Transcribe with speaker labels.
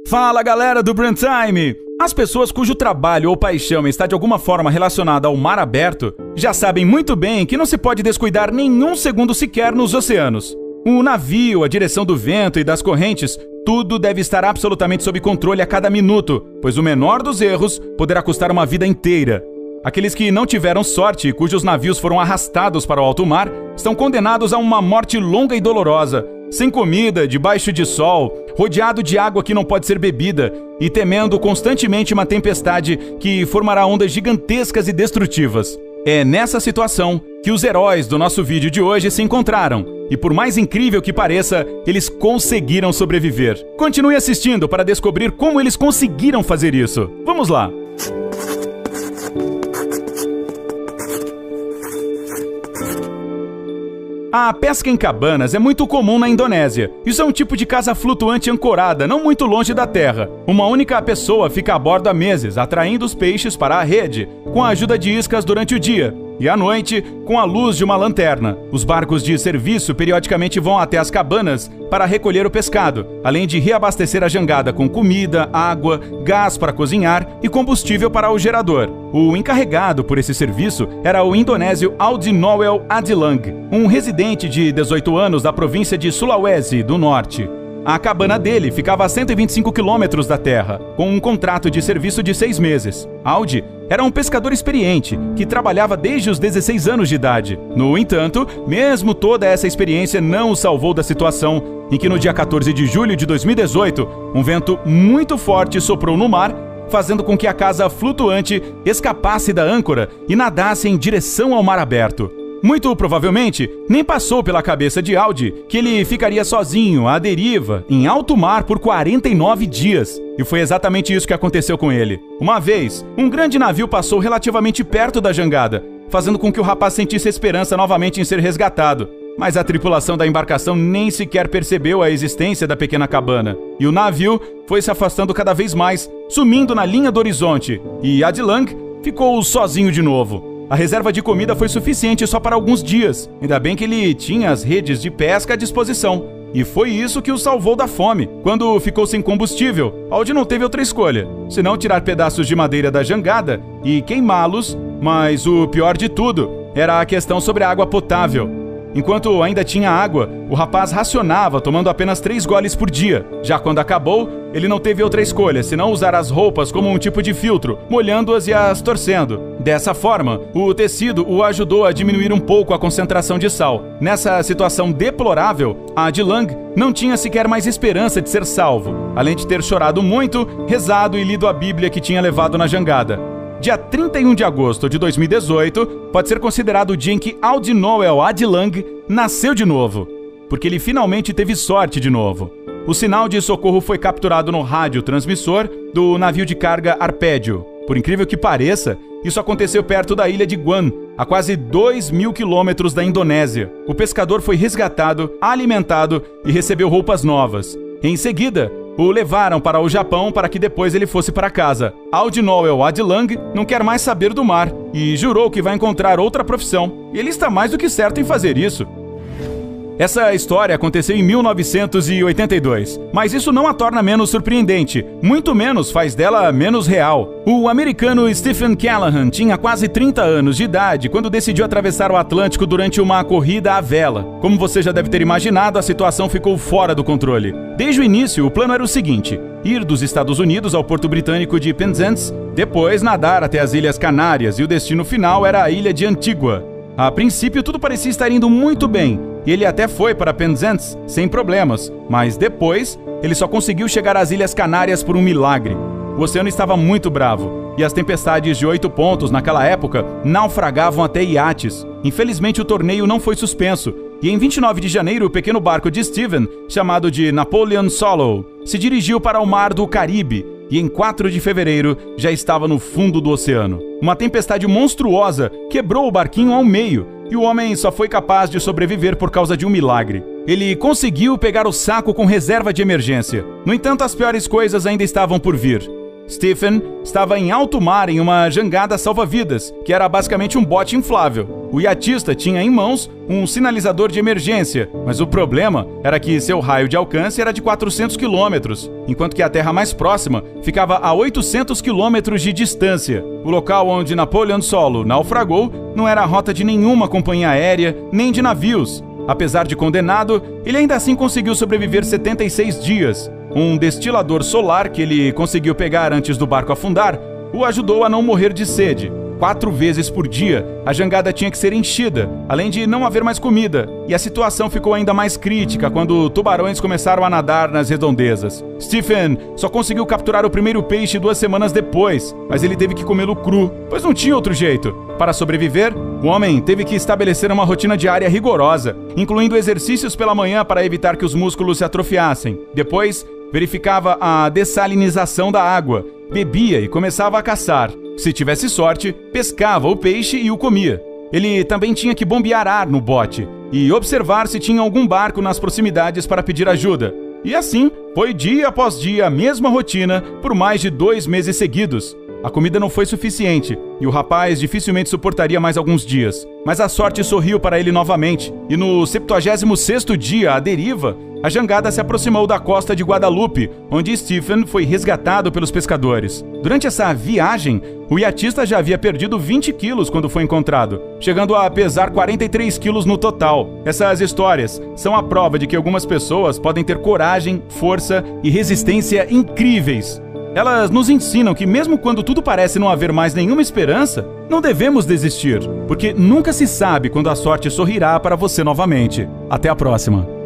Speaker 1: Fala galera do Brand Time! As pessoas cujo trabalho ou paixão está de alguma forma relacionada ao mar aberto já sabem muito bem que não se pode descuidar nenhum segundo sequer nos oceanos. O navio, a direção do vento e das correntes, tudo deve estar absolutamente sob controle a cada minuto, pois o menor dos erros poderá custar uma vida inteira. Aqueles que não tiveram sorte e cujos navios foram arrastados para o alto mar estão condenados a uma morte longa e dolorosa, sem comida, debaixo de sol, rodeado de água que não pode ser bebida e temendo constantemente uma tempestade que formará ondas gigantescas e destrutivas. É nessa situação que os heróis do nosso vídeo de hoje se encontraram e, por mais incrível que pareça, eles conseguiram sobreviver. Continue assistindo para descobrir como eles conseguiram fazer isso. Vamos lá! A pesca em cabanas é muito comum na Indonésia. Isso é um tipo de casa flutuante ancorada, não muito longe da terra. Uma única pessoa fica a bordo há meses, atraindo os peixes para a rede, com a ajuda de iscas durante o dia. E à noite, com a luz de uma lanterna. Os barcos de serviço periodicamente vão até as cabanas para recolher o pescado, além de reabastecer a jangada com comida, água, gás para cozinhar e combustível para o gerador. O encarregado por esse serviço era o indonésio Audi Noel Adilang, um residente de 18 anos da província de Sulawesi do Norte. A cabana dele ficava a 125 quilômetros da terra, com um contrato de serviço de 6 meses. Audi era um pescador experiente, que trabalhava desde os 16 anos de idade. No entanto, mesmo toda essa experiência não o salvou da situação em que no dia 14 de julho de 2018, um vento muito forte soprou no mar, fazendo com que a casa flutuante escapasse da âncora e nadasse em direção ao mar aberto. Muito provavelmente, nem passou pela cabeça de Audi que ele ficaria sozinho, à deriva, em alto mar por 49 dias. E foi exatamente isso que aconteceu com ele. Uma vez, um grande navio passou relativamente perto da jangada, fazendo com que o rapaz sentisse esperança novamente em ser resgatado. Mas a tripulação da embarcação nem sequer percebeu a existência da pequena cabana. E o navio foi se afastando cada vez mais, sumindo na linha do horizonte. E Adilang ficou sozinho de novo. A reserva de comida foi suficiente só para alguns dias. Ainda bem que ele tinha as redes de pesca à disposição. E foi isso que o salvou da fome. Quando ficou sem combustível, Audi não teve outra escolha, senão tirar pedaços de madeira da jangada e queimá-los. Mas o pior de tudo era a questão sobre a água potável. Enquanto ainda tinha água, o rapaz racionava, tomando apenas 3 goles por dia. Já quando acabou, ele não teve outra escolha, senão usar as roupas como um tipo de filtro, molhando-as e as torcendo. Dessa forma, o tecido o ajudou a diminuir um pouco a concentração de sal. Nessa situação deplorável, Adilang não tinha sequer mais esperança de ser salvo, além de ter chorado muito, rezado e lido a Bíblia que tinha levado na jangada. Dia 31 de agosto de 2018 pode ser considerado o dia em que Audi Noel Adilang nasceu de novo, porque ele finalmente teve sorte de novo. O sinal de socorro foi capturado no rádio transmissor do navio de carga Arpédio. Por incrível que pareça, isso aconteceu perto da ilha de Guam, a quase 2.000 quilômetros da Indonésia. O pescador foi resgatado, alimentado e recebeu roupas novas. Em seguida, o levaram para o Japão para que depois ele fosse para casa. Audi Noel Adilang não quer mais saber do mar e jurou que vai encontrar outra profissão. E ele está mais do que certo em fazer isso. Essa história aconteceu em 1982, mas isso não a torna menos surpreendente, muito menos faz dela menos real. O americano Stephen Callahan tinha quase 30 anos de idade quando decidiu atravessar o Atlântico durante uma corrida à vela. Como você já deve ter imaginado, a situação ficou fora do controle. Desde o início, o plano era o seguinte: ir dos Estados Unidos ao porto britânico de Penzance, depois nadar até as Ilhas Canárias e o destino final era a ilha de Antigua. A princípio, tudo parecia estar indo muito bem, e ele até foi para Penzance sem problemas, mas depois ele só conseguiu chegar às Ilhas Canárias por um milagre. O oceano estava muito bravo, e as tempestades de 8 pontos naquela época naufragavam até iates. Infelizmente, o torneio não foi suspenso, e em 29 de janeiro, o pequeno barco de Steven, chamado de Napoleon Solo, se dirigiu para o mar do Caribe, e em 4 de fevereiro já estava no fundo do oceano. Uma tempestade monstruosa quebrou o barquinho ao meio, e o homem só foi capaz de sobreviver por causa de um milagre. Ele conseguiu pegar o saco com reserva de emergência. No entanto, as piores coisas ainda estavam por vir. Stephen estava em alto mar em uma jangada salva-vidas, que era basicamente um bote inflável. O iatista tinha em mãos um sinalizador de emergência, mas o problema era que seu raio de alcance era de 400 quilômetros, enquanto que a terra mais próxima ficava a 800 quilômetros de distância. O local onde Napoleon Solo naufragou não era a rota de nenhuma companhia aérea, nem de navios. Apesar de condenado, ele ainda assim conseguiu sobreviver 76 dias. Um destilador solar que ele conseguiu pegar antes do barco afundar o ajudou a não morrer de sede. 4 vezes por dia, a jangada tinha que ser enchida, além de não haver mais comida, e a situação ficou ainda mais crítica quando tubarões começaram a nadar nas redondezas. Stephen só conseguiu capturar o primeiro peixe 2 semanas depois, mas ele teve que comê-lo cru, pois não tinha outro jeito. Para sobreviver, o homem teve que estabelecer uma rotina diária rigorosa, incluindo exercícios pela manhã para evitar que os músculos se atrofiassem. Depois, verificava a dessalinização da água, bebia e começava a caçar. Se tivesse sorte, pescava o peixe e o comia. Ele também tinha que bombear ar no bote e observar se tinha algum barco nas proximidades para pedir ajuda. E assim, foi dia após dia a mesma rotina por mais de 2 meses seguidos. A comida não foi suficiente e o rapaz dificilmente suportaria mais alguns dias. Mas a sorte sorriu para ele novamente e no 76º dia à deriva, a jangada se aproximou da costa de Guadalupe, onde Stephen foi resgatado pelos pescadores. Durante essa viagem, o iatista já havia perdido 20 quilos quando foi encontrado, chegando a pesar 43 quilos no total. Essas histórias são a prova de que algumas pessoas podem ter coragem, força e resistência incríveis. Elas nos ensinam que mesmo quando tudo parece não haver mais nenhuma esperança, não devemos desistir, porque nunca se sabe quando a sorte sorrirá para você novamente. Até a próxima!